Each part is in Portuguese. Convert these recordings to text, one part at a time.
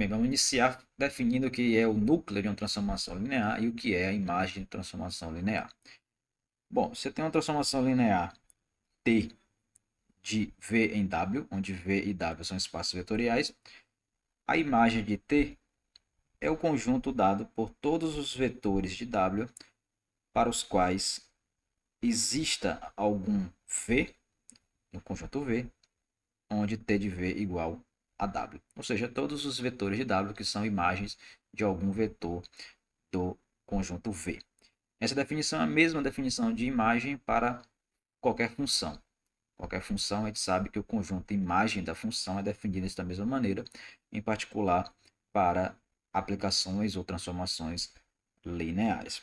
Bem, vamos iniciar definindo o que é o núcleo de uma transformação linear e o que é a imagem de transformação linear. Bom, você tem uma transformação linear T de V em W, onde V e W são espaços vetoriais. A imagem de T é o conjunto dado por todos os vetores de W para os quais exista algum V, no conjunto V, onde T de V igual a W. Ou seja, todos os vetores de W que são imagens de algum vetor do conjunto V. Essa definição é a mesma definição de imagem para qualquer função. Qualquer função, a gente sabe que o conjunto imagem da função é definido da mesma maneira, em particular para aplicações ou transformações lineares.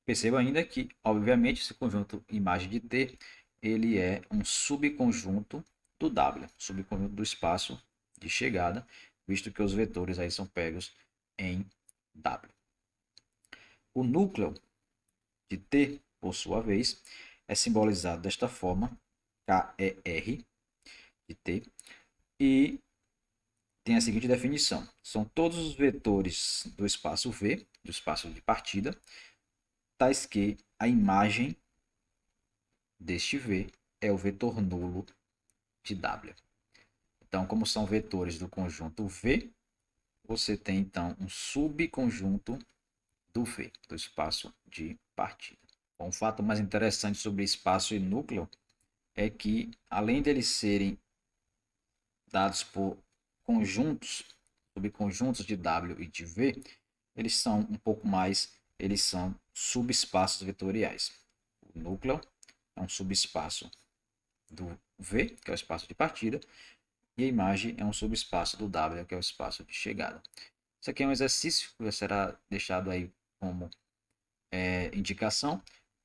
Perceba ainda que, obviamente, esse conjunto imagem de T, ele é um subconjunto do W, subconjunto do espaço de chegada, visto que os vetores aí são pegos em W. O núcleo de T, por sua vez, é simbolizado desta forma, KER de T, e tem a seguinte definição: são todos os vetores do espaço V, do espaço de partida, tais que a imagem deste V é o vetor nulo de W. Então, como são vetores do conjunto V, você tem então um subconjunto do V, do espaço de partida. Bom, um fato mais interessante sobre espaço e núcleo é que, além deles serem dados por conjuntos, subconjuntos de W e de V, eles são um pouco mais, eles são subespaços vetoriais. O núcleo é um subespaço do V, que é o espaço de partida, e a imagem é um subespaço do W, que é o espaço de chegada. Isso aqui é um exercício que será deixado aí como indicação,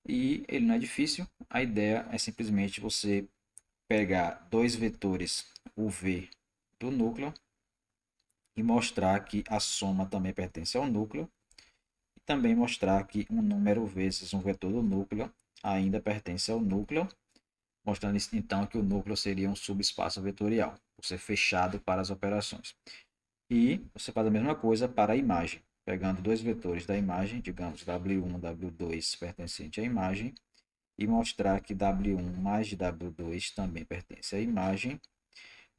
e ele não é difícil. A ideia é simplesmente você pegar dois vetores, o V do núcleo, e mostrar que a soma também pertence ao núcleo, e também mostrar que um número vezes um vetor do núcleo ainda pertence ao núcleo, mostrando então que o núcleo seria um subespaço vetorial, por ser fechado para as operações. E você faz a mesma coisa para a imagem, pegando dois vetores da imagem, digamos W1 e W2 pertencente à imagem, e mostrar que W1 mais W2 também pertence à imagem,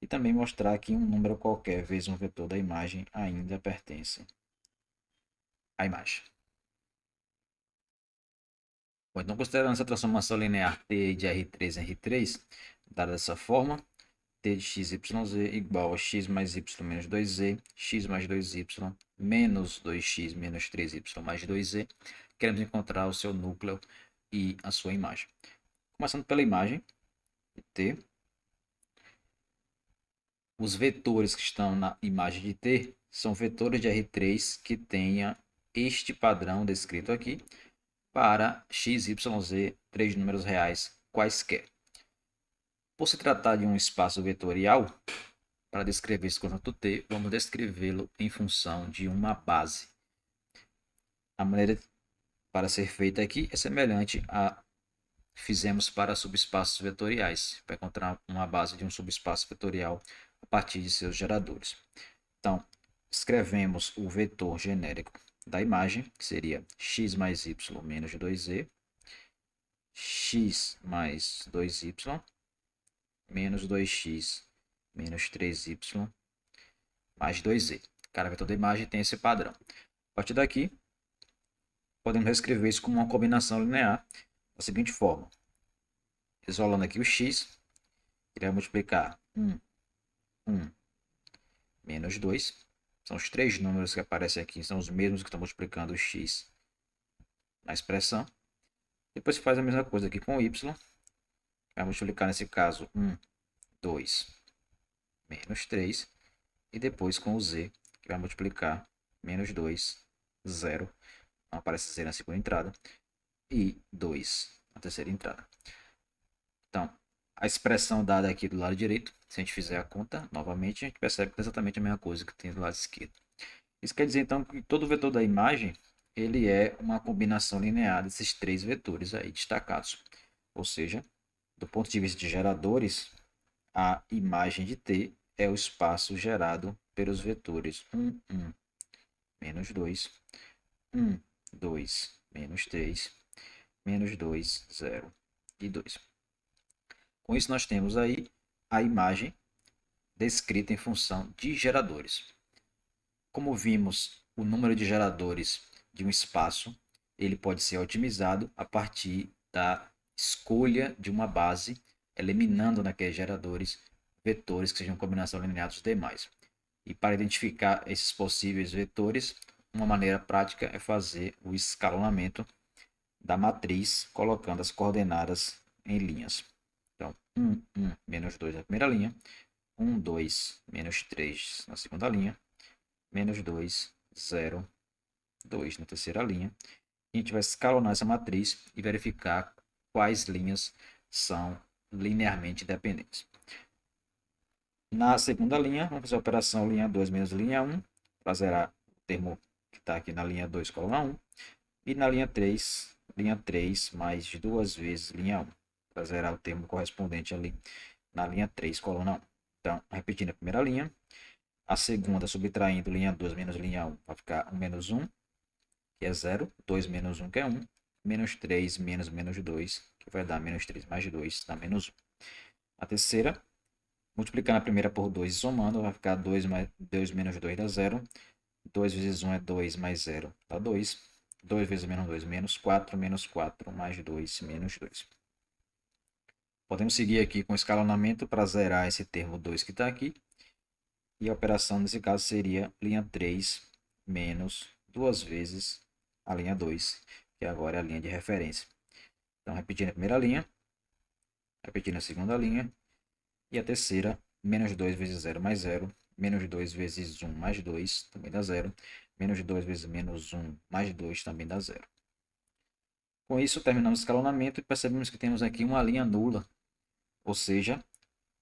e também mostrar que um número qualquer vezes um vetor da imagem ainda pertence à imagem. Bom, então, considerando essa transformação linear T de R3 em R3, dada dessa forma, T de x, y, z igual a x mais y menos 2z, x mais 2y menos 2x menos 3y mais 2z. Queremos encontrar o seu núcleo e a sua imagem. Começando pela imagem de T, os vetores que estão na imagem de T são vetores de R3 que tenha este padrão descrito aqui para x, y, z, três números reais quaisquer. Por se tratar de um espaço vetorial, para descrever esse conjunto T, vamos descrevê-lo em função de uma base. A maneira para ser feita aqui é semelhante a fizemos para subespaços vetoriais, para encontrar uma base de um subespaço vetorial a partir de seus geradores. Então, escrevemos o vetor genérico da imagem, que seria x mais y menos 2z, x mais 2y, menos 2x menos 3y, mais 2z. Cada vetor da imagem tem esse padrão. A partir daqui, podemos reescrever isso como uma combinação linear da seguinte forma. Isolando aqui o x, ele vai multiplicar 1, 1, menos 2. São os três números que aparecem aqui, são os mesmos que estão multiplicando o x na expressão. Depois faz a mesma coisa aqui com o y. Vai multiplicar nesse caso 1, 2, menos 3. E depois com o z, que vai multiplicar menos 2, 0. Não aparece 0 na segunda entrada. E 2 na terceira entrada. Então, a expressão dada aqui do lado direito, se a gente fizer a conta novamente, a gente percebe que é exatamente a mesma coisa que tem do lado esquerdo. Isso quer dizer então que todo vetor da imagem ele é uma combinação linear desses três vetores aí destacados. Ou seja, do ponto de vista de geradores, a imagem de T é o espaço gerado pelos vetores 1, 1, menos 2, 1, 2, menos 3, menos 2, 0 e 2. Com isso, nós temos aí a imagem descrita em função de geradores. Como vimos, o número de geradores de um espaço ele pode ser otimizado a partir da escolha de uma base, eliminando naqueles geradores vetores que sejam combinação linear dos demais. E para identificar esses possíveis vetores, uma maneira prática é fazer o escalonamento da matriz, colocando as coordenadas em linhas. Então, 1, 1, menos 2 na primeira linha, 1, 2, menos 3 na segunda linha, menos 2, 0, 2 na terceira linha. A gente vai escalonar essa matriz e verificar quais linhas são linearmente dependentes. Na segunda linha, vamos fazer a operação linha 2 menos linha 1, para zerar o termo que está aqui na linha 2, coluna 1. E na linha 3 mais duas vezes linha 1, para zerar o termo correspondente ali na linha 3, coluna 1. Então, repetindo a primeira linha, a segunda, subtraindo linha 2 menos linha 1, vai ficar 1 menos 1, que é 0, 2 menos 1, que é 1, menos 3 menos menos 2, que vai dar menos 3 mais 2, dá menos 1. A terceira, multiplicando a primeira por 2 e somando, vai ficar 2 menos 2 dá 0. 2 vezes 1 é 2 mais 0 dá 2. 2 vezes menos 2 menos 4, menos 4 mais 2 menos 2. Podemos seguir aqui com o escalonamento para zerar esse termo 2 que está aqui. E a operação nesse caso seria linha 3 menos duas vezes a linha 2, que agora é a linha de referência. Então, repetindo a primeira linha, repetindo a segunda linha, e a terceira, menos 2 vezes 0 mais 0, menos 2 vezes 1 mais 2, também dá 0, menos 2 vezes menos 1 mais 2 também dá 0. Com isso, terminamos o escalonamento e percebemos que temos aqui uma linha nula, ou seja,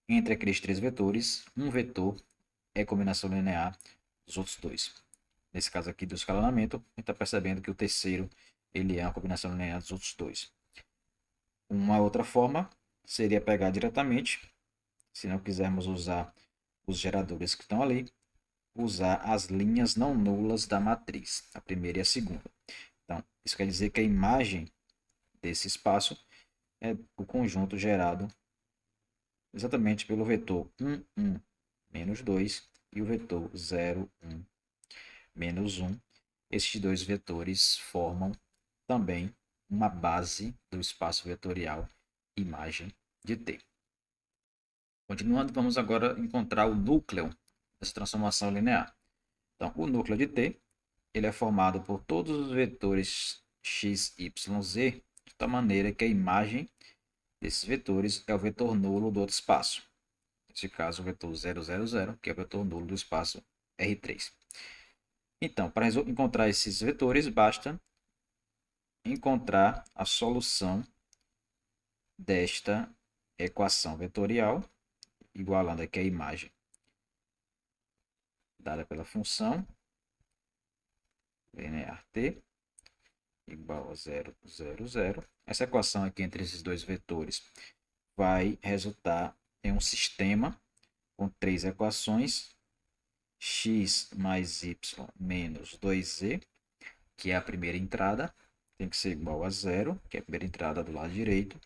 entre aqueles três vetores, um vetor é combinação linear dos outros dois. Nesse caso aqui do escalonamento, a gente está percebendo que o terceiro ele é uma combinação linear dos outros dois. Uma outra forma seria pegar diretamente, se não quisermos usar os geradores que estão ali, usar as linhas não nulas da matriz, a primeira e a segunda. Então, isso quer dizer que a imagem desse espaço é o conjunto gerado exatamente pelo vetor 1, 1, menos 2 e o vetor 0, 1, menos 1. Estes dois vetores formam também uma base do espaço vetorial imagem de T. Continuando, vamos agora encontrar o núcleo dessa transformação linear. Então, o núcleo de T ele é formado por todos os vetores x, y, z, de tal maneira que a imagem desses vetores é o vetor nulo do outro espaço. Nesse caso, o vetor 0, 0, 0, que é o vetor nulo do espaço R3. Então, para encontrar esses vetores, basta encontrar a solução desta equação vetorial, igualando aqui a imagem dada pela função linear t igual a 0, 0, 0. Essa equação aqui entre esses dois vetores vai resultar em um sistema com três equações, x mais y menos 2z, que é a primeira entrada, tem que ser igual a 0, que é a primeira entrada do lado direito.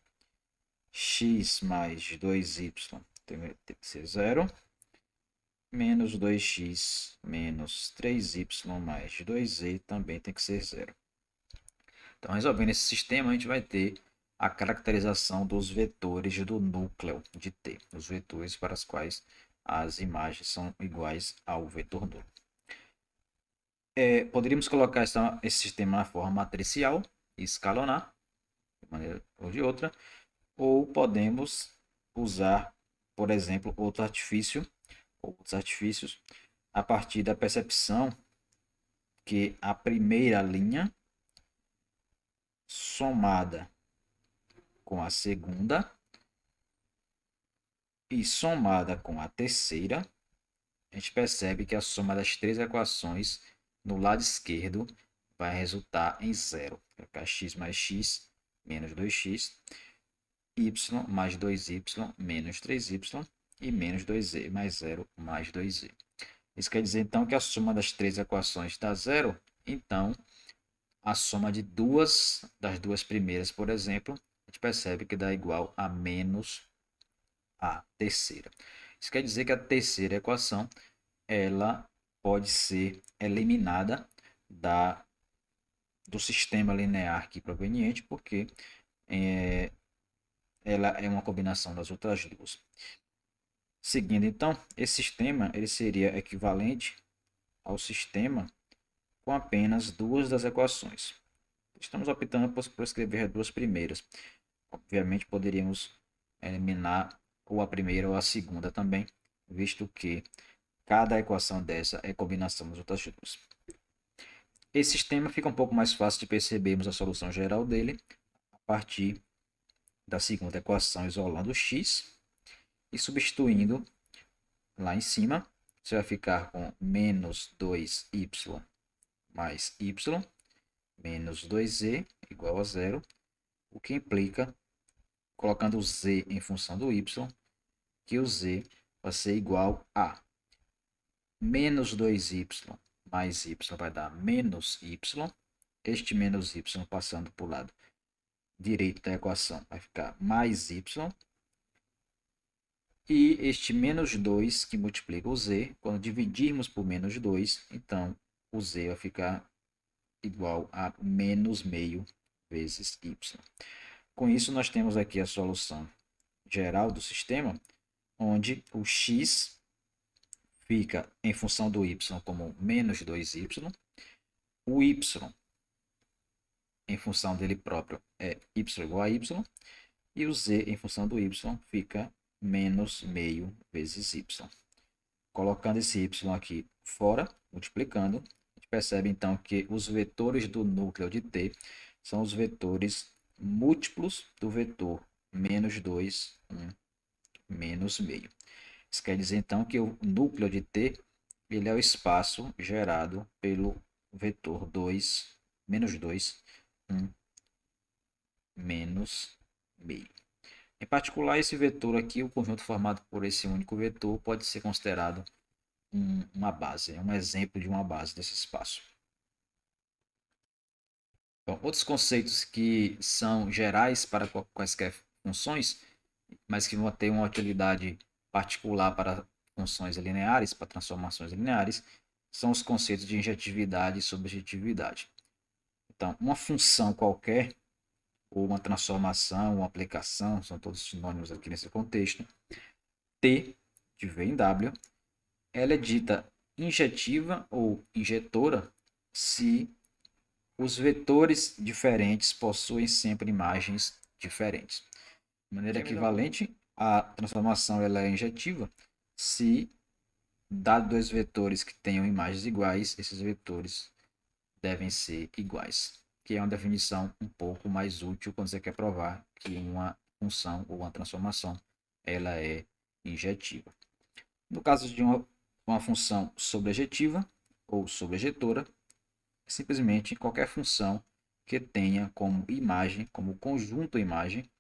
X mais 2y tem que ser 0. Menos 2x menos 3y mais 2z também tem que ser 0. Então, resolvendo esse sistema, a gente vai ter a caracterização dos vetores do núcleo de T, os vetores para os quais as imagens são iguais ao vetor nulo. Poderíamos colocar esse sistema na forma matricial e escalonar, de maneira ou de outra, ou podemos usar, por exemplo, outros artifícios, a partir da percepção que a primeira linha somada com a segunda e somada com a terceira, a gente percebe que a soma das três equações no lado esquerdo vai resultar em 0. Vai ficar x mais x menos 2x, y mais 2y menos 3y e menos 2z mais 0 mais 2z. Isso quer dizer, então, que a soma das três equações dá zero. Então, a soma de das duas primeiras, por exemplo, a gente percebe que dá igual a menos a terceira. Isso quer dizer que a terceira equação ela pode ser eliminada do sistema linear aqui proveniente, porque é, ela é uma combinação das outras duas. Seguindo, então, esse sistema ele seria equivalente ao sistema com apenas duas das equações. Estamos optando por escrever as duas primeiras. Obviamente, poderíamos eliminar ou a primeira ou a segunda também, visto que cada equação dessa é combinação das outras duas. Esse sistema fica um pouco mais fácil de percebermos a solução geral dele a partir da segunda equação isolando x e substituindo lá em cima. Você vai ficar com menos 2y mais y menos 2z igual a zero, o que implica, colocando o z em função do y, que o z vai ser igual a menos 2y mais y vai dar menos y. Este menos y passando para o lado direito da equação vai ficar mais y. E este menos 2 que multiplica o z, quando dividirmos por menos 2, então o z vai ficar igual a menos meio vezes y. Com isso, nós temos aqui a solução geral do sistema, onde o x fica em função do y como menos 2y, o y em função dele próprio é y igual a y, e o z em função do y fica menos meio vezes y. Colocando esse y aqui fora, multiplicando, a gente percebe então que os vetores do núcleo de t são os vetores múltiplos do vetor menos 2, 1, menos meio. Isso quer dizer então que o núcleo de t ele é o espaço gerado pelo vetor 2, menos 2, 1, menos meio. Em particular, esse vetor aqui, o conjunto formado por esse único vetor, pode ser considerado uma base, um exemplo de uma base desse espaço. Bom, outros conceitos que são gerais para quaisquer funções, mas que vão ter uma utilidade particular para funções lineares, para transformações lineares, são os conceitos de injetividade e subjetividade. Então, uma função qualquer, ou uma transformação, uma aplicação, são todos sinônimos aqui nesse contexto, T de V em W, ela é dita injetiva ou injetora se os vetores diferentes possuem sempre imagens diferentes. De maneira equivalente, a transformação ela é injetiva se, dado dois vetores que tenham imagens iguais, esses vetores devem ser iguais, que é uma definição um pouco mais útil quando você quer provar que uma função ou uma transformação ela é injetiva. No caso de uma função sobrejetiva ou sobrejetora, é simplesmente qualquer função que tenha como imagem, como conjunto imagem,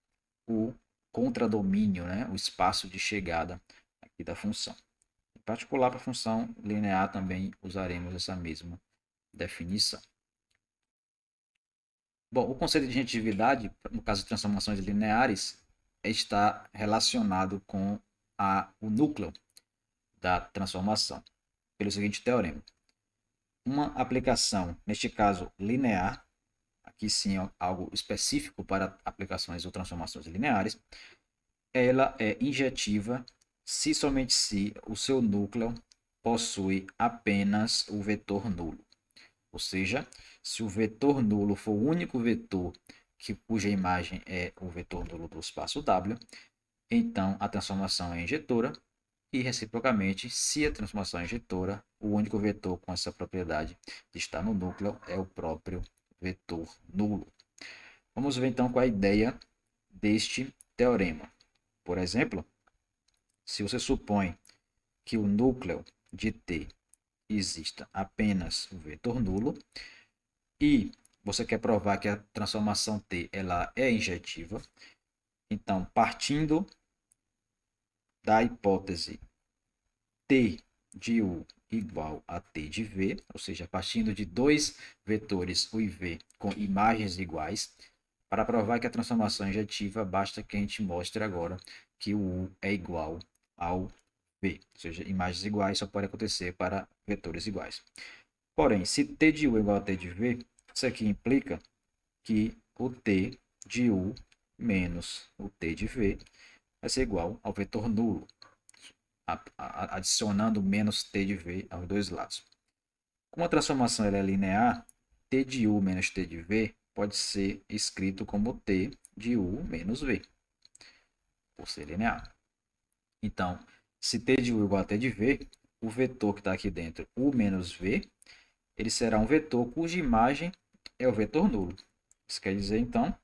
o contradomínio, né? O espaço de chegada aqui da função. Em particular, para a função linear também usaremos essa mesma definição. Bom, o conceito de injetividade, no caso de transformações lineares, está relacionado com o núcleo da transformação, pelo seguinte teorema. Uma aplicação, neste caso linear, aqui sim é algo específico para aplicações ou transformações lineares, ela é injetiva se somente se o seu núcleo possui apenas o vetor nulo. Ou seja, se o vetor nulo for o único vetor cuja imagem é o vetor nulo do espaço W, então a transformação é injetora. E, reciprocamente, se a transformação é injetora, o único vetor com essa propriedade de estar no núcleo é o próprio vetor nulo. Vamos ver então qual é a ideia deste teorema. Por exemplo, se você supõe que o núcleo de T exista apenas o vetor nulo e você quer provar que a transformação T ela é injetiva, então, partindo da hipótese T de U igual a t de v, ou seja, partindo de dois vetores u e v com imagens iguais. Para provar que a transformação é injetiva, basta que a gente mostre agora que o u é igual ao v, ou seja, imagens iguais só pode acontecer para vetores iguais. Porém, se t de u é igual a t de v, isso aqui implica que o t de u menos o t de v vai ser igual ao vetor nulo, adicionando menos t de v aos dois lados. Como a transformação é linear, t de u menos t de v pode ser escrito como t de u menos v, por ser linear. Então, se t de u é igual a t de v, o vetor que está aqui dentro, u menos v, ele será um vetor cuja imagem é o vetor nulo. Isso quer dizer, então,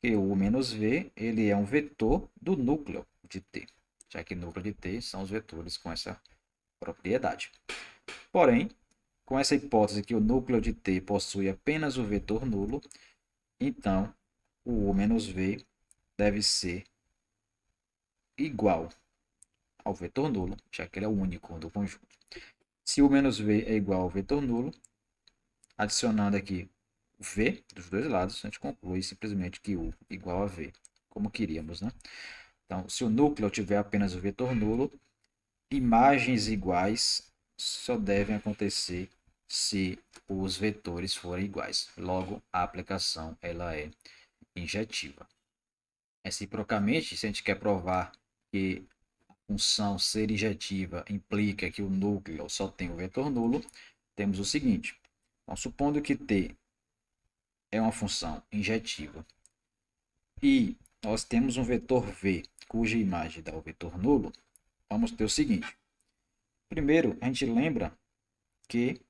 que u menos v ele é um vetor do núcleo de t, já que núcleo de t são os vetores com essa propriedade. Porém, com essa hipótese que o núcleo de t possui apenas o vetor nulo, então o u menos v deve ser igual ao vetor nulo, já que ele é o único do conjunto. Se u menos v é igual ao vetor nulo, adicionando aqui o v dos dois lados, a gente conclui simplesmente que u igual a v, como queríamos, né? Então, se o núcleo tiver apenas o vetor nulo, imagens iguais só devem acontecer se os vetores forem iguais. Logo, a aplicação ela é injetiva. Reciprocamente, se a gente quer provar que a função ser injetiva implica que o núcleo só tem o vetor nulo, temos o seguinte. Então, supondo que t é uma função injetiva e nós temos um vetor v cuja imagem dá o vetor nulo, vamos ter o seguinte. Primeiro, a gente lembra que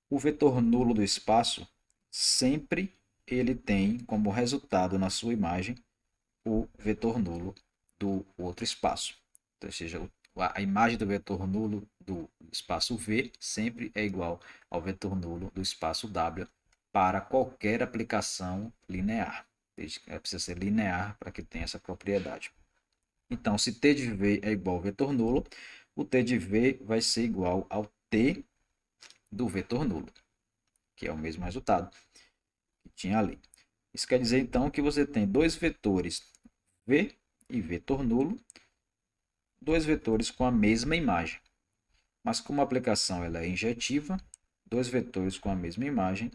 o vetor nulo do espaço sempre ele tem como resultado na sua imagem o vetor nulo do outro espaço. Então, ou seja, a imagem do vetor nulo do espaço V sempre é igual ao vetor nulo do espaço W para qualquer aplicação linear. Precisa ser linear para que tenha essa propriedade. Então, se t de v é igual ao vetor nulo, o t de v vai ser igual ao t do vetor nulo, que é o mesmo resultado que tinha ali. Isso quer dizer, então, que você tem dois vetores v e vetor nulo, dois vetores com a mesma imagem. Mas como a aplicação ela é injetiva, dois vetores com a mesma imagem,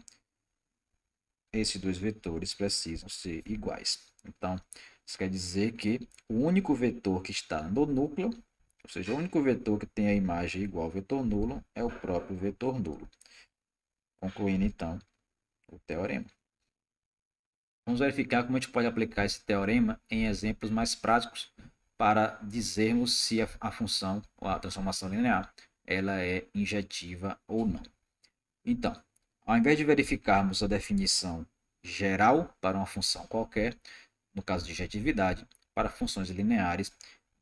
esses dois vetores precisam ser iguais. Então, isso quer dizer que o único vetor que está no núcleo, ou seja, o único vetor que tem a imagem igual ao vetor nulo, é o próprio vetor nulo. Concluindo, então, o teorema. Vamos verificar como a gente pode aplicar esse teorema em exemplos mais práticos para dizermos se a função, ou a transformação linear, ela é injetiva ou não. Então, ao invés de verificarmos a definição geral para uma função qualquer, no caso de injetividade, para funções lineares,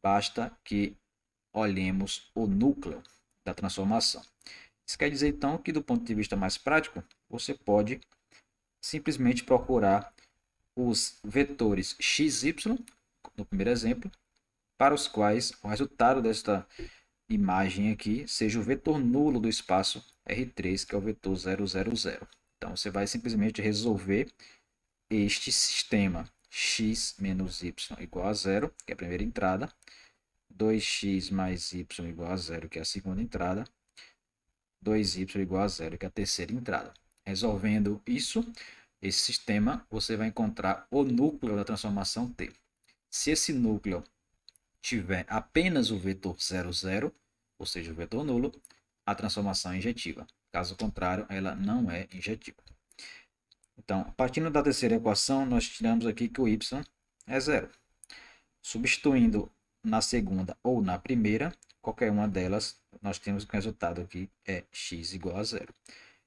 basta que olhemos o núcleo da transformação. Isso quer dizer, então, que do ponto de vista mais prático, você pode simplesmente procurar os vetores x, y, no primeiro exemplo, para os quais o resultado desta imagem aqui seja o vetor nulo do espaço R3, que é o vetor 0, 0, 0. Então, você vai simplesmente resolver este sistema x menos y igual a 0, que é a primeira entrada, 2x mais y igual a 0, que é a segunda entrada, 2y igual a 0, que é a terceira entrada. Resolvendo isso, esse sistema, você vai encontrar o núcleo da transformação T. Se esse núcleo tiver apenas o vetor 0, 0, ou seja, o vetor nulo, a transformação é injetiva. Caso contrário, ela não é injetiva. Então, partindo da terceira equação, nós tiramos aqui que o y é 0. Substituindo na segunda ou na primeira, qualquer uma delas, nós temos que o resultado aqui é x igual a 0.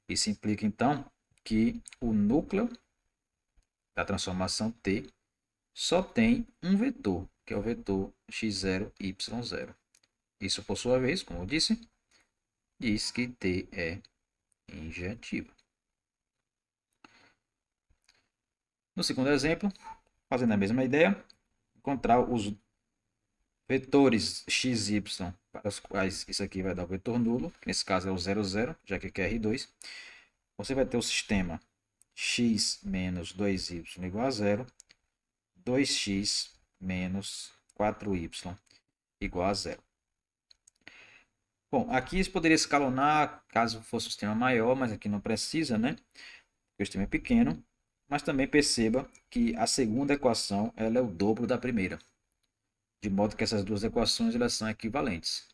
Isso implica, então, que o núcleo da transformação T só tem um vetor, que é o vetor x0, y0. Isso, por sua vez, como eu disse, diz que T é injetiva. No segundo exemplo, fazendo a mesma ideia, encontrar os Vetores x, y, para os quais isso aqui vai dar o vetor nulo, que nesse caso é o 0, 0, já que aqui é R2. Você vai ter o sistema x menos 2y igual a 0, 2x menos 4y igual a 0. Bom, aqui isso poderia escalonar caso fosse um sistema maior, mas aqui não precisa, né? Porque o sistema é pequeno. Mas também perceba que a segunda equação ela é o dobro da primeira. De modo que essas duas equações elas são equivalentes.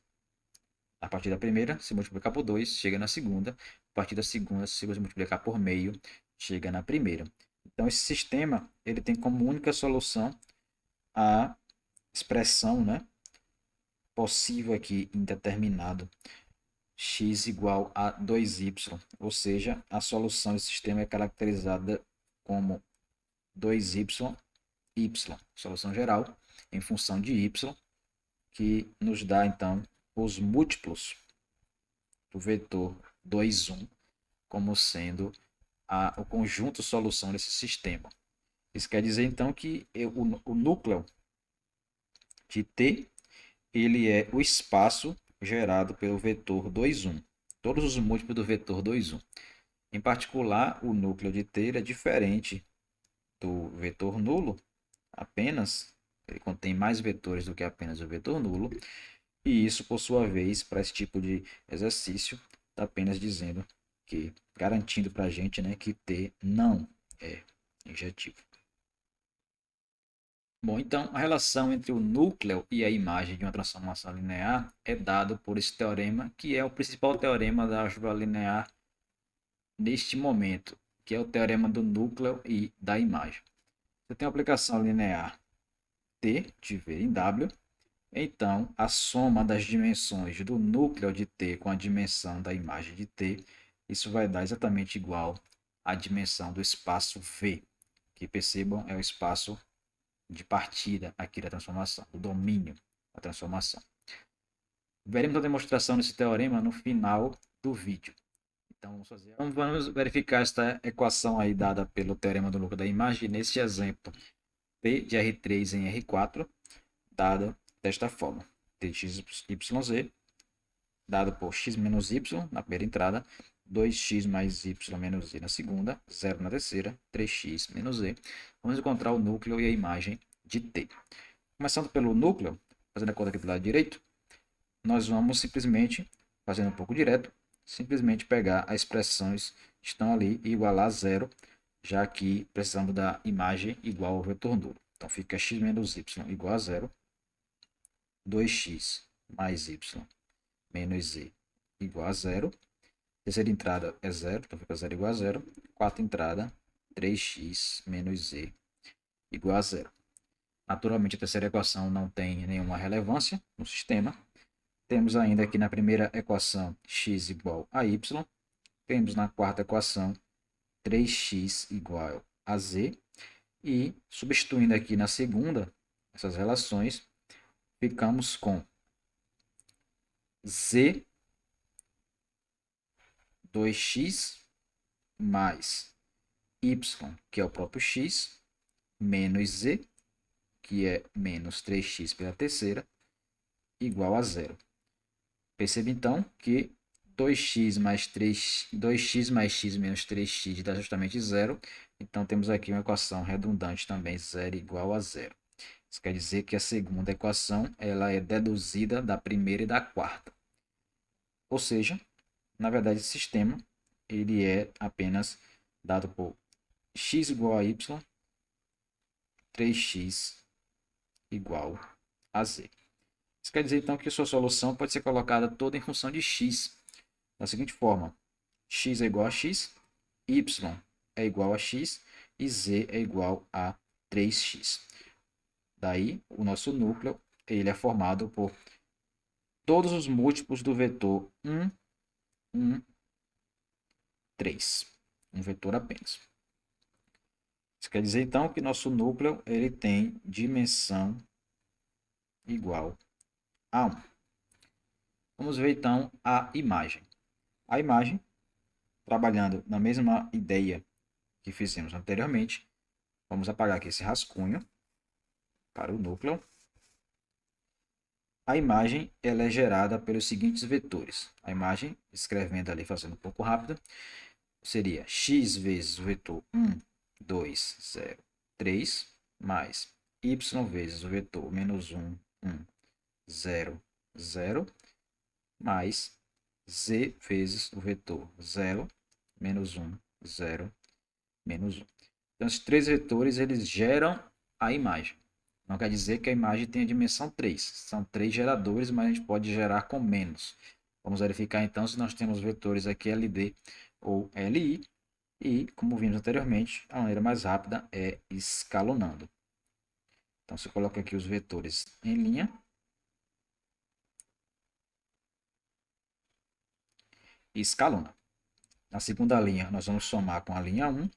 A partir da primeira, se multiplicar por 2, chega na segunda. A partir da segunda, se você multiplicar por meio, chega na primeira. Então, esse sistema ele tem como única solução a expressão, né, possível aqui indeterminado x igual a 2y. Ou seja, a solução desse sistema é caracterizada como 2y, y, solução geral, em função de y, que nos dá, então, os múltiplos do vetor 2, 1, como sendo o conjunto solução desse sistema. Isso quer dizer, então, que o núcleo de T ele é o espaço gerado pelo vetor 2, 1. Todos os múltiplos do vetor 2, 1. Em particular, o núcleo de T é diferente do vetor nulo, apenas ele contém mais vetores do que apenas o vetor nulo. E isso, por sua vez, para esse tipo de exercício, está apenas dizendo que, garantindo para a gente, né, que T não é injetivo. Bom, então, a relação entre o núcleo e a imagem de uma transformação linear é dado por esse teorema, que é o principal teorema da álgebra linear neste momento, que é o teorema do núcleo e da imagem. Você tem a aplicação linear T de V em W. Então, a soma das dimensões do núcleo de T com a dimensão da imagem de T, isso vai dar exatamente igual à dimensão do espaço V, que percebam é o espaço de partida aqui da transformação, o domínio da transformação. Veremos a demonstração desse teorema no final do vídeo. Então, vamos verificar esta equação aí dada pelo teorema do núcleo da imagem, nesse exemplo, P de R3 em R4, dada desta forma. Tx, yz, dado por x menos y na primeira entrada, 2x mais y menos z na segunda, 0 na terceira, 3x menos z. Vamos encontrar o núcleo e a imagem de T. Começando pelo núcleo, fazendo a conta aqui do lado direito, nós vamos simplesmente, fazendo um pouco direto, simplesmente pegar as expressões que estão ali e igualar a zero, já que precisamos da imagem igual ao vetor nulo. Então fica x menos y igual a zero, 2x mais y menos z igual a zero. Terceira entrada é zero, então fica 0 igual a zero. Quarta entrada, 3x menos z igual a zero. Naturalmente, a terceira equação não tem nenhuma relevância no sistema. Temos ainda aqui na primeira equação x igual a y. Temos na quarta equação 3x igual a z. E substituindo aqui na segunda essas relações, ficamos com z 2x mais y, que é o próprio x, menos z, que é menos 3x pela terceira, igual a zero. Perceba então que 2x mais 2x mais x menos 3x dá justamente zero. Então temos aqui uma equação redundante também, zero igual a zero. Isso quer dizer que a segunda equação ela é deduzida da primeira e da quarta. Ou seja, na verdade, esse sistema ele é apenas dado por x igual a y, 3x igual a z. Isso quer dizer, então, que sua solução pode ser colocada toda em função de x. Da seguinte forma, x é igual a x, y é igual a x e z é igual a 3x. Daí, o nosso núcleo ele é formado por todos os múltiplos do vetor 1, 1, 3. Um vetor apenas. Isso quer dizer, então, que nosso núcleo ele tem dimensão igual a 1. Vamos ver, então, a imagem. A imagem, trabalhando na mesma ideia que fizemos anteriormente, vamos apagar aqui esse rascunho para o núcleo. A imagem ela é gerada pelos seguintes vetores. A imagem, escrevendo ali, fazendo um pouco rápido, seria x vezes o vetor 1, 2, 0, 3, mais y vezes o vetor menos 1, 1, 0, 0, mais z vezes o vetor 0, menos 1, 0, menos 1. Então, esses três vetores eles geram a imagem. Não quer dizer que a imagem tenha dimensão 3. São três geradores, mas a gente pode gerar com menos. Vamos verificar então se nós temos vetores aqui LD ou LI. E, como vimos anteriormente, a maneira mais rápida é escalonando. Então, você coloca aqui os vetores em linha. E escalona. Na segunda linha, nós vamos somar com a linha 1.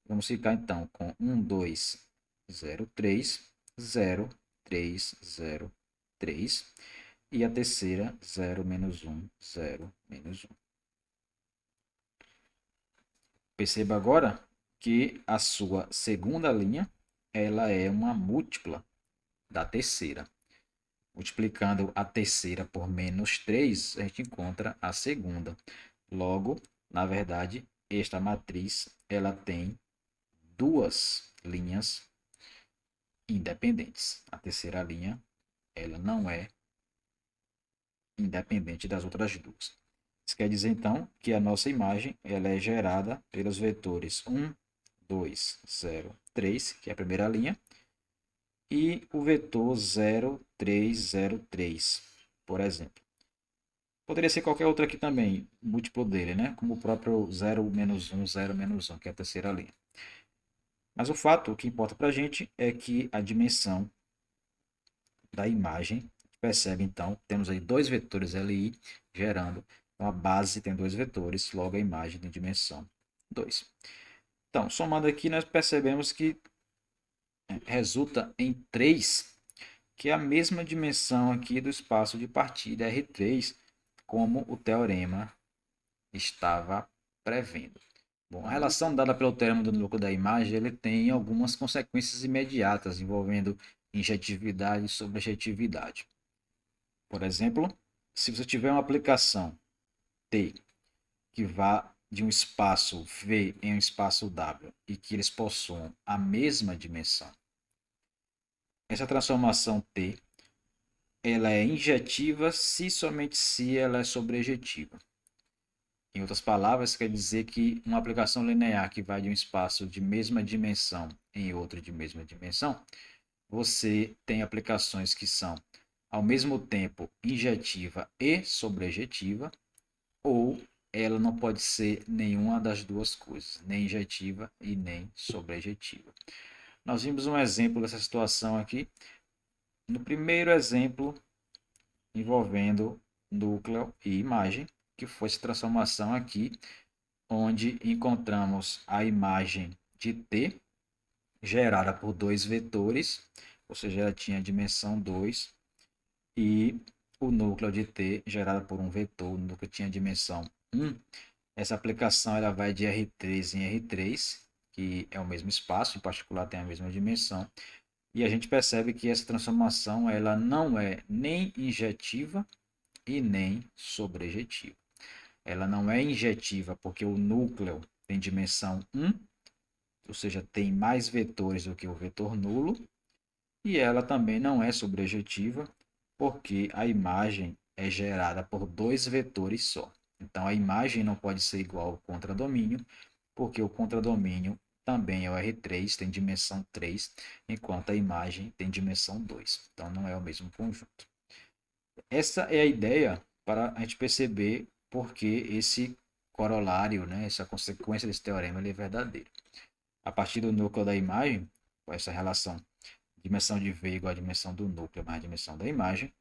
Vamos ficar então com 1, 2, 0, 3, 0, 3, 0, 3. E a terceira, 0, menos 1, 0, menos 1. Perceba agora que a sua segunda linha ela é uma múltipla da terceira. Multiplicando a terceira por menos 3, a gente encontra a segunda. Logo, na verdade, esta matriz ela tem duas linhas independentes. A terceira linha ela não é independente das outras duas. Isso quer dizer, então, que a nossa imagem ela é gerada pelos vetores 1, 2, 0, 3, que é a primeira linha, e o vetor 0, 3, 0, 3, por exemplo. Poderia ser qualquer outro aqui também, múltiplo dele, né? Como o próprio 0, menos 1, 0, menos 1, que é a terceira linha. Mas o fato, o que importa para a gente é que a dimensão da imagem, percebe então, temos aí dois vetores LI gerando, então a base tem dois vetores, logo a imagem tem dimensão 2. Então, somando aqui, nós percebemos que resulta em 3, que é a mesma dimensão aqui do espaço de partida R3, como o teorema estava prevendo. Bom, a relação dada pelo teorema do núcleo da imagem ele tem algumas consequências imediatas envolvendo injetividade e sobrejetividade. Por exemplo, se você tiver uma aplicação T que vá de um espaço V em um espaço W e que eles possuam a mesma dimensão, essa transformação T ela é injetiva se somente se ela é sobrejetiva. Em outras palavras, quer dizer que uma aplicação linear que vai de um espaço de mesma dimensão em outro de mesma dimensão, você tem aplicações que são ao mesmo tempo injetiva e sobrejetiva, ou ela não pode ser nenhuma das duas coisas, nem injetiva e nem sobrejetiva. Nós vimos um exemplo dessa situação aqui no primeiro exemplo envolvendo núcleo e imagem, que foi essa transformação aqui, onde encontramos a imagem de T gerada por dois vetores, ou seja, ela tinha dimensão 2, e o núcleo de T gerado por um vetor, o núcleo tinha dimensão 1. Essa aplicação ela vai de R3 em R3, que é o mesmo espaço, em particular tem a mesma dimensão, e a gente percebe que essa transformação ela não é nem injetiva e nem sobrejetiva. Ela não é injetiva porque o núcleo tem dimensão 1, ou seja, tem mais vetores do que o vetor nulo, e ela também não é sobrejetiva porque a imagem é gerada por dois vetores só. Então a imagem não pode ser igual ao contradomínio, porque o contradomínio também é o R3, tem dimensão 3, enquanto a imagem tem dimensão 2. Então não é o mesmo conjunto. Essa é a ideia para a gente perceber porque esse corolário, né, essa consequência desse teorema ele é verdadeiro. A partir do núcleo da imagem, com essa relação dimensão de V igual a dimensão do núcleo mais a dimensão da imagem,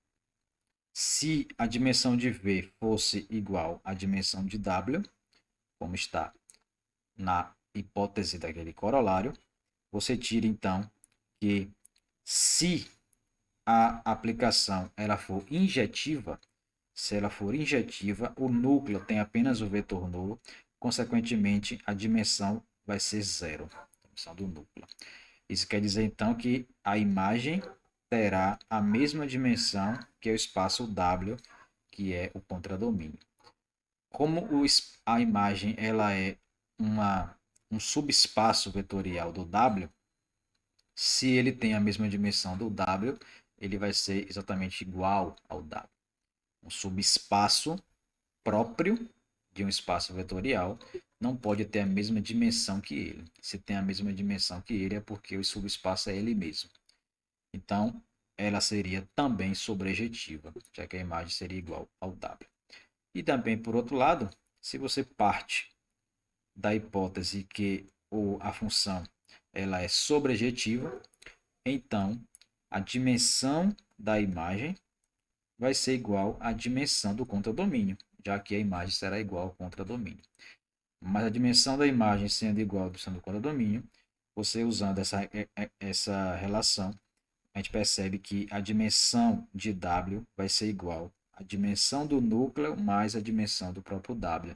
se a dimensão de V fosse igual à dimensão de W, como está na hipótese daquele corolário, você tira então que se a aplicação ela for injetiva, se ela for injetiva, o núcleo tem apenas o vetor nulo, consequentemente a dimensão vai ser zero, a dimensão do núcleo. Isso quer dizer então que a imagem terá a mesma dimensão que é o espaço W, que é o contradomínio. Como a imagem ela é um subespaço vetorial do W, se ele tem a mesma dimensão do W, ele vai ser exatamente igual ao W. Um subespaço próprio de um espaço vetorial não pode ter a mesma dimensão que ele. Se tem a mesma dimensão que ele, é porque o subespaço é ele mesmo. Então, ela seria também sobrejetiva, já que a imagem seria igual ao W. E também, por outro lado, se você parte da hipótese que a função ela é sobrejetiva, então a dimensão da imagem vai ser igual à dimensão do contradomínio, já que a imagem será igual ao contradomínio. Mas a dimensão da imagem sendo igual à dimensão do contradomínio, você usando essa relação, a gente percebe que a dimensão de W vai ser igual à dimensão do núcleo mais a dimensão do próprio W.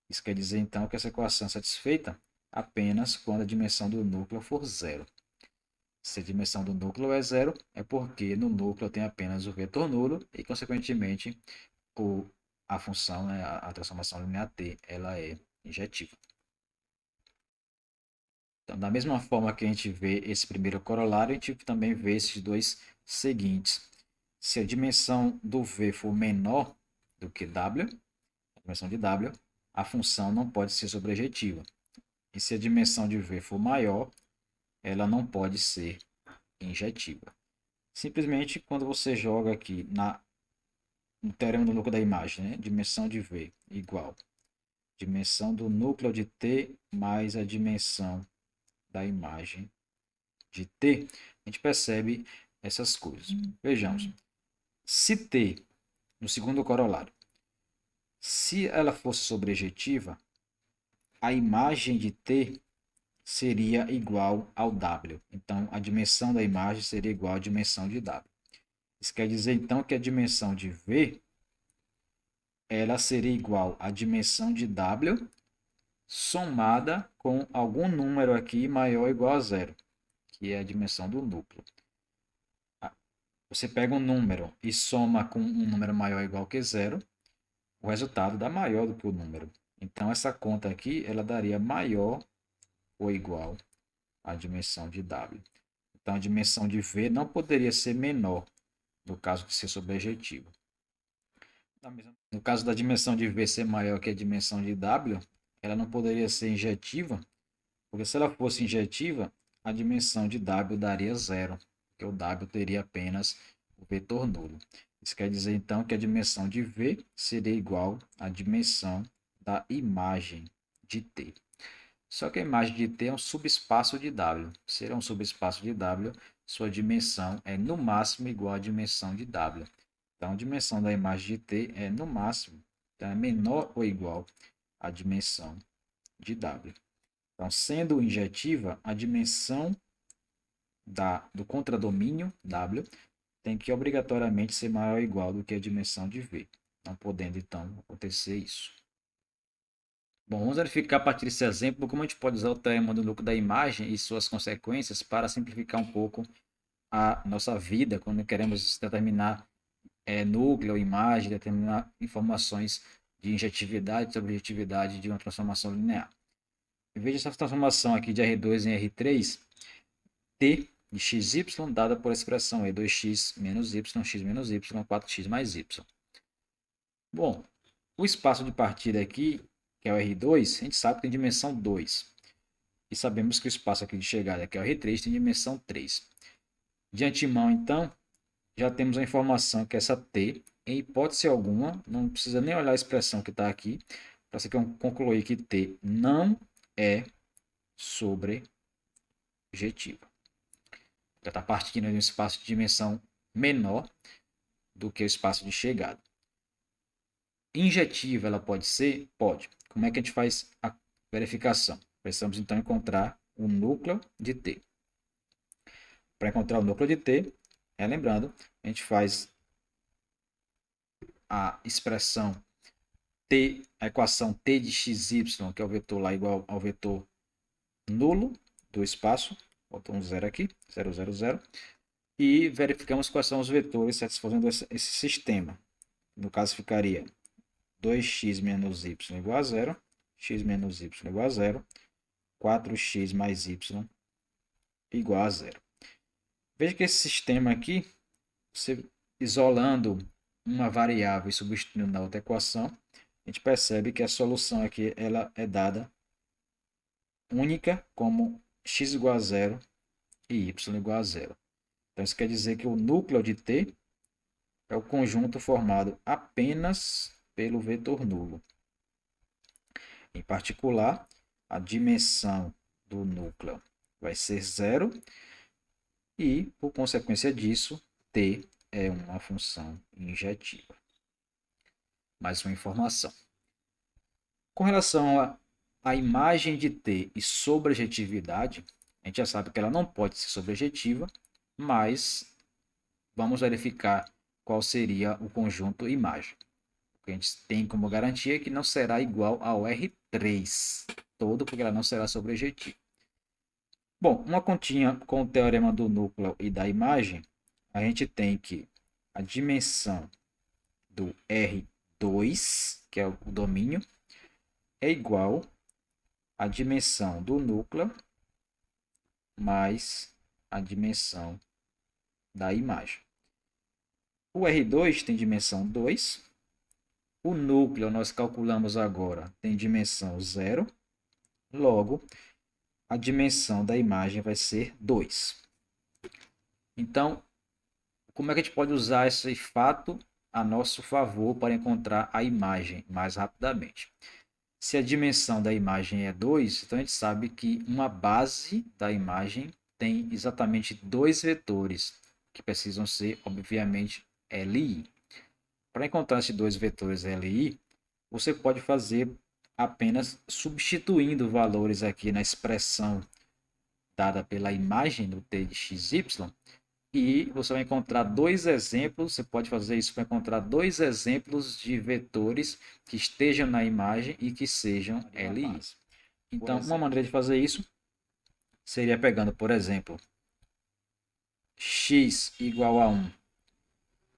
Isso quer dizer, então, que essa equação é satisfeita apenas quando a dimensão do núcleo for zero. Se a dimensão do núcleo é zero, é porque no núcleo tem apenas o vetor nulo e, consequentemente, a função, né, a transformação linear T, ela é injetiva. Então, da mesma forma que a gente vê esse primeiro corolário, a gente também vê esses dois seguintes. Se a dimensão do V for menor do que W, a dimensão de W, a função não pode ser sobrejetiva. E se a dimensão de V for maior, ela não pode ser injetiva. Simplesmente quando você joga aqui no teorema do núcleo da imagem, né? Dimensão de V igual dimensão do núcleo de T mais a dimensão da imagem de T, a gente percebe essas coisas. Vejamos. Se T, no segundo corolário, se ela fosse sobrejetiva, a imagem de T seria igual ao W. Então, a dimensão da imagem seria igual à dimensão de W. Isso quer dizer, então, que a dimensão de V ela seria igual à dimensão de W somada com algum número aqui maior ou igual a zero, que é a dimensão do núcleo. Você pega um número e soma com um número maior ou igual que zero, o resultado dá maior do que o número. Então, essa conta aqui, ela daria maior ou igual à dimensão de W. Então, a dimensão de V não poderia ser menor, no caso de ser sobrejetiva. No caso da dimensão de V ser maior que a dimensão de W, ela não poderia ser injetiva, porque se ela fosse injetiva, a dimensão de W daria zero, porque o W teria apenas o vetor nulo. Isso quer dizer, então, que a dimensão de V seria igual à dimensão da imagem de T. Só que a imagem de T é um subespaço de W. Se ele é um subespaço de W, sua dimensão é no máximo igual à dimensão de W. Então, a dimensão da imagem de T é no máximo, então, é menor ou igual à dimensão de W. Então, sendo injetiva, a dimensão do contradomínio W tem que obrigatoriamente ser maior ou igual do que a dimensão de V, não podendo então acontecer isso. Bom, vamos verificar a partir desse exemplo como a gente pode usar o teorema do núcleo da imagem e suas consequências para simplificar um pouco a nossa vida quando queremos determinar núcleo, imagem, determinar informações de injetividade e objetividade de uma transformação linear. Veja essa transformação aqui de R2 em R3, T de xy dada por expressão E2x menos y, x menos y, 4x mais y. Bom, o espaço de partida aqui, que é o R2, a gente sabe que tem dimensão 2. E sabemos que o espaço aqui de chegada, que é o R3, tem dimensão 3. De antemão, então, já temos a informação que essa T, em hipótese alguma, não precisa nem olhar a expressão que está aqui, para você concluir que T não é sobrejetiva. Já está partindo de um espaço de dimensão menor do que o espaço de chegada. Injetiva ela pode ser? Pode. Como é que a gente faz a verificação? Precisamos então encontrar o núcleo de T. Para encontrar o núcleo de T, lembrando, a gente faz a expressão T, a equação T de xy, que é o vetor lá igual ao vetor nulo do espaço. Botou um zero aqui, 0, 0, 0. e verificamos quais são os vetores satisfazendo esse sistema. No caso, ficaria 2x menos y igual a zero, x menos y igual a zero, 4x mais y igual a zero. Veja que esse sistema aqui, você isolando uma variável e substituindo na outra equação, a gente percebe que a solução aqui ela é dada única como x igual a zero e y igual a zero. Então isso quer dizer que o núcleo de T é o conjunto formado apenas pelo vetor nulo. Em particular, a dimensão do núcleo vai ser zero e, por consequência disso, T é uma função injetiva. Mais uma informação. Com relação à imagem de T e sobrejetividade, a gente já sabe que ela não pode ser sobrejetiva, mas vamos verificar qual seria o conjunto imagem. O que a gente tem como garantia é que não será igual ao R3 todo, porque ela não será sobrejetiva. Bom, uma continha com o teorema do núcleo e da imagem, a gente tem que a dimensão do R2, que é o domínio, é igual à dimensão do núcleo mais a dimensão da imagem. O R2 tem dimensão 2. O núcleo nós calculamos agora tem dimensão 0. Logo, a dimensão da imagem vai ser 2. Então, como é que a gente pode usar esse fato a nosso favor para encontrar a imagem mais rapidamente? Se a dimensão da imagem é 2, então a gente sabe que uma base da imagem tem exatamente 2 vetores, que precisam ser, obviamente, LI. Para encontrar esses 2 vetores LI, você pode fazer apenas substituindo valores aqui na expressão dada pela imagem do T de xy, e você vai encontrar 2 exemplos, você pode fazer isso para encontrar 2 exemplos de vetores que estejam na imagem e que sejam LI. Então, uma maneira de fazer isso seria pegando, por exemplo, x igual a 1,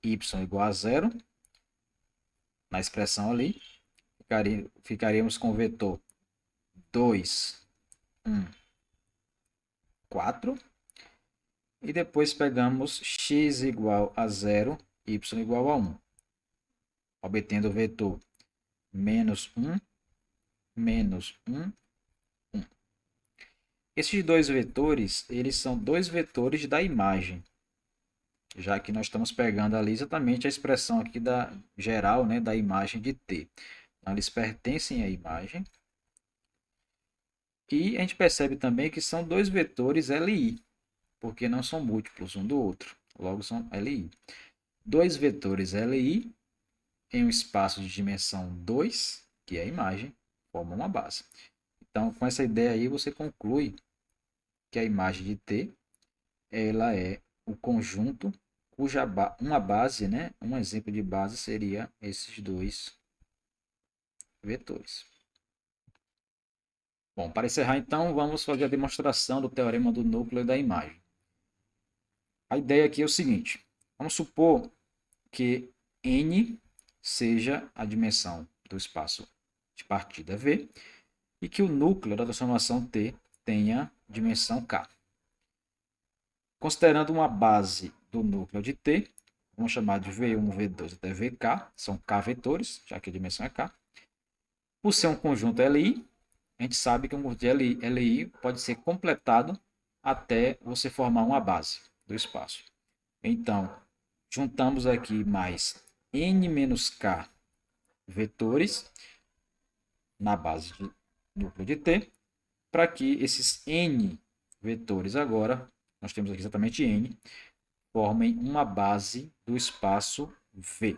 y igual a 0, na expressão ali, ficaríamos com o vetor 2, 1, 4. E depois pegamos x igual a 0, y igual a 1. Obtendo o vetor menos 1, menos 1, 1. Esses 2 vetores, eles são 2 vetores da imagem. Já que nós estamos pegando ali exatamente a expressão aqui da geral, né, da imagem de T. Então, eles pertencem à imagem. E a gente percebe também que são 2 vetores LI, porque não são múltiplos um do outro. Logo, são LI. 2 vetores LI em um espaço de dimensão 2, que é a imagem, formam uma base. Então, com essa ideia aí, você conclui que a imagem de T ela é o conjunto cuja uma base, né? Um exemplo de base seria esses 2 vetores. Bom, para encerrar então, vamos fazer a demonstração do teorema do núcleo e da imagem. A ideia aqui é o seguinte: vamos supor que N seja a dimensão do espaço de partida V e que o núcleo da transformação T tenha dimensão K. Considerando uma base do núcleo de T, vamos chamar de V1, V2 até Vk, são K vetores, já que a dimensão é K. Por ser um conjunto LI, a gente sabe que um conjunto LI pode ser completado até você formar uma base do espaço. Então, juntamos aqui mais N menos K vetores na base do núcleo de T, para que esses N vetores agora, nós temos aqui exatamente N, formem uma base do espaço V.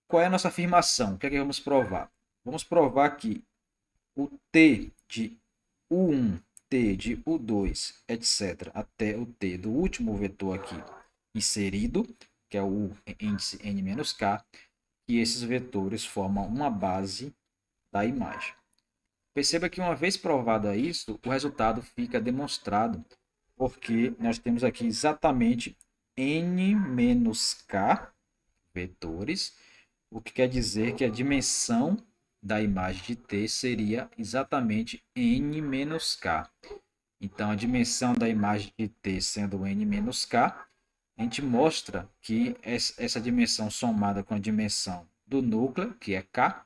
Qual é a nossa afirmação? O que é que vamos provar? Vamos provar que o T de U1, T de U2, etc., até o T do último vetor aqui inserido, que é o índice N-K, e esses vetores formam uma base da imagem. Perceba que uma vez provado isso, o resultado fica demonstrado, porque nós temos aqui exatamente n menos k vetores, o que quer dizer que a dimensão da imagem de T seria exatamente n menos k. Então, a dimensão da imagem de T sendo n menos k, a gente mostra que essa dimensão somada com a dimensão do núcleo, que é k,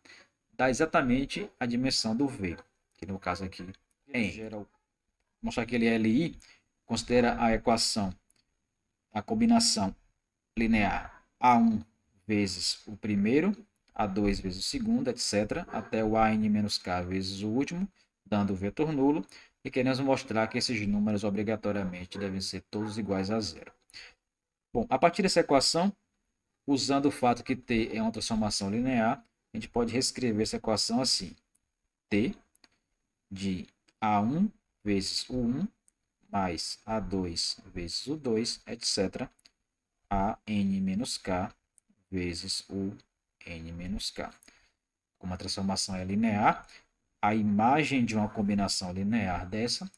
dá exatamente a dimensão do V, que no caso aqui é n. Mostrar que ele é LI, considera a equação, a combinação linear A1 vezes o primeiro, A2 vezes o segundo, etc., até o AN-K vezes o último, dando o vetor nulo, e queremos mostrar que esses números obrigatoriamente devem ser todos iguais a zero. Bom, a partir dessa equação, usando o fato que T é uma transformação linear, a gente pode reescrever essa equação assim: T de A1 vezes o 1 mais A2 vezes o 2, etc., a n-k vezes o n-k. Como a transformação é linear, a imagem de uma combinação linear dessa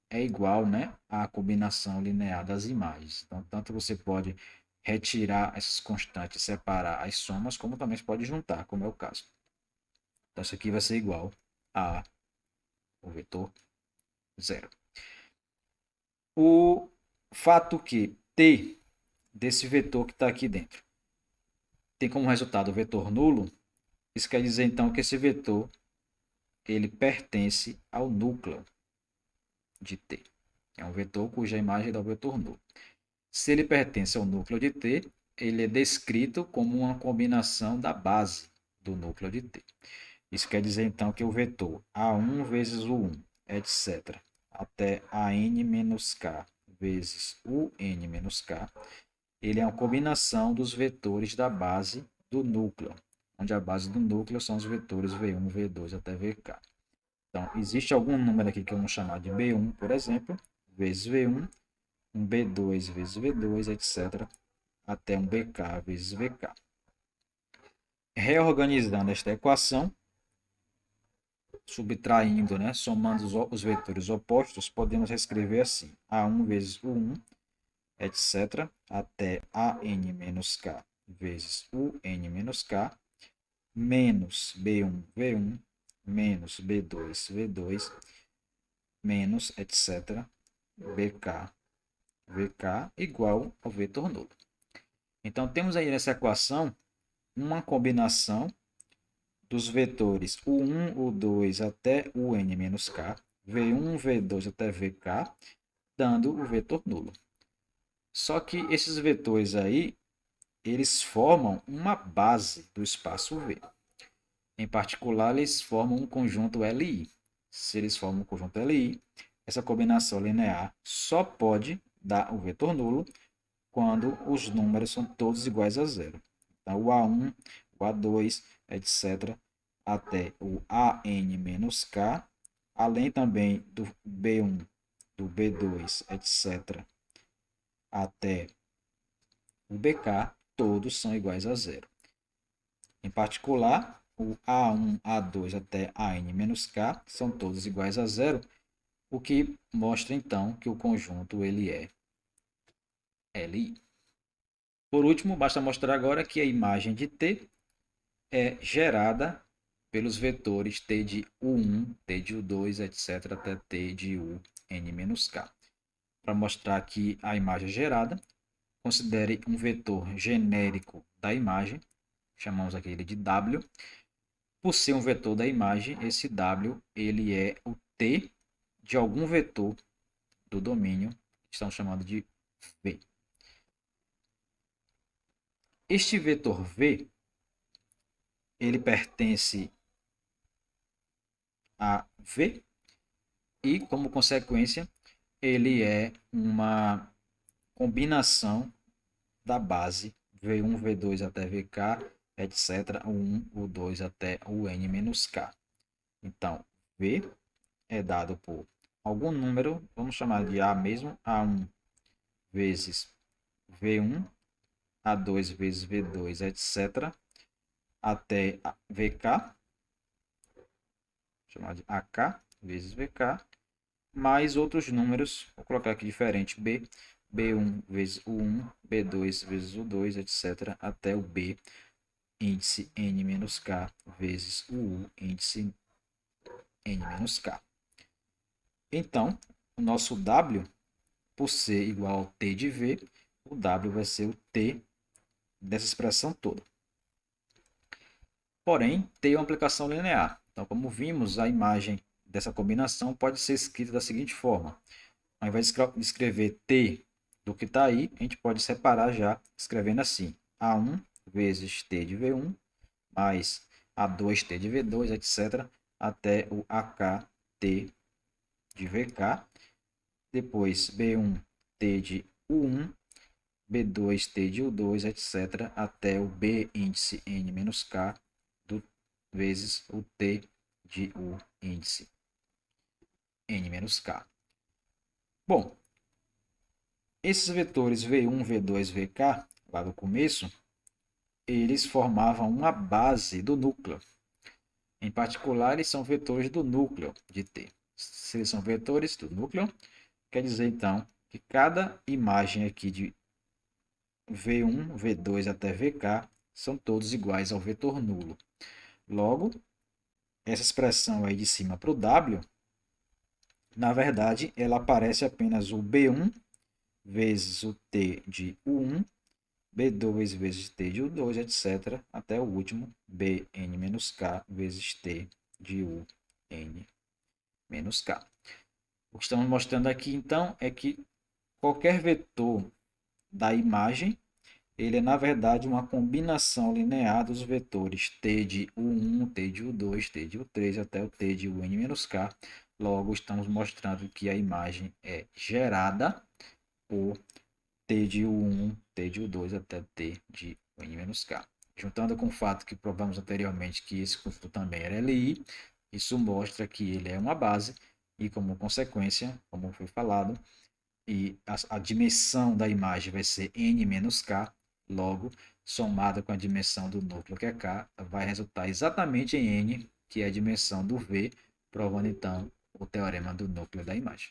é igual, né, à combinação linear das imagens. Então, tanto você pode retirar essas constantes, separar as somas, como também você pode juntar, como é o caso. Então, isso aqui vai ser igual a o vetor zero. O fato que t desse vetor que está aqui dentro tem como resultado o vetor nulo, isso quer dizer então que esse vetor ele pertence ao núcleo de T. É um vetor cuja imagem dá o vetor nulo. Se ele pertence ao núcleo de T, ele é descrito como uma combinação da base do núcleo de T. Isso quer dizer então que o vetor A1 vezes o 1, etc., até AN-K vezes o N-K, ele é uma combinação dos vetores da base do núcleo, onde a base do núcleo são os vetores V1, V2 até Vk. Então, existe algum número aqui que eu vou chamar de B1, por exemplo, vezes V1, um B2 vezes V2, etc., até um BK vezes VK. Reorganizando esta equação, subtraindo, né, somando os vetores opostos, podemos escrever assim: A1 vezes o 1, etc., até AN-K vezes o N-K, menos B1, V1, menos B2, V2, menos, etc., BK, VK igual ao vetor nulo. Então, temos aí nessa equação uma combinação dos vetores U1, U2 até o N-K, V1, V2 até VK, dando o vetor nulo. Só que esses vetores aí, eles formam uma base do espaço V. Em particular, eles formam um conjunto LI. Se eles formam um conjunto LI, essa combinação linear só pode dar o vetor nulo quando os números são todos iguais a zero. Então, o A1, o A2, etc., até o AN-K, além também do B1, do B2, etc., até o BK, todos são iguais a zero. Em particular, o A1, A2 até AN-K são todos iguais a zero, o que mostra então que o conjunto ele é LI. Por último, basta mostrar agora que a imagem de T é gerada pelos vetores T de U1, T de U2, etc., até T de UN-K. Para mostrar que a imagem é gerada, considere um vetor genérico da imagem, chamamos aquele de W. Por ser um vetor da imagem, esse W ele é o T de algum vetor do domínio, que estamos chamando de V. Este vetor V ele pertence a V e, como consequência, ele é uma combinação da base V1, V2 até VK, etc., o 1, o 2 até o N-K. Então, V é dado por algum número, vamos chamar de A mesmo, A1 vezes V1, A2 vezes V2, etc., até VK, chamar de AK vezes VK, mais outros números, vou colocar aqui diferente, B1 vezes o 1, B2 vezes o 2, etc., até o B, índice N menos K, vezes o U, índice N menos K. Então, o nosso W, por ser igual ao T de V, o W vai ser o T dessa expressão toda. Porém, T é uma aplicação linear. Então, como vimos, a imagem dessa combinação pode ser escrita da seguinte forma. Ao invés de escrever T do que está aí, a gente pode separar já escrevendo assim. A1 vezes T de V1 mais A2T de V2, etc. até o AKT de VK. Depois B1T de U1, B2T de U2, etc. até o B índice N menos K vezes o T de U índice N menos K. Bom, esses vetores V1, V2, VK, lá no começo, eles formavam uma base do núcleo. Em particular, eles são vetores do núcleo de T. Se eles são vetores do núcleo, quer dizer então que cada imagem aqui de V1, V2 até VK são todos iguais ao vetor nulo. Logo, essa expressão aí de cima para o W, na verdade, ela aparece apenas o B1 vezes o T de U1, B2 vezes T de U2, etc. até o último, Bn-K vezes T de Un menos K. O que estamos mostrando aqui, então, é que qualquer vetor da imagem, ele é, na verdade, uma combinação linear dos vetores T de U1, T de U2, T de U3 até o T de Un menos K. Logo, estamos mostrando que a imagem é gerada por T de U1, T de U2 até T de N menos K. Juntando com o fato que provamos anteriormente que esse conjunto também era LI, isso mostra que ele é uma base e, como consequência, como foi falado, e a dimensão da imagem vai ser N menos K, logo, somada com a dimensão do núcleo, que é K, vai resultar exatamente em N, que é a dimensão do V, provando então o teorema do núcleo da imagem.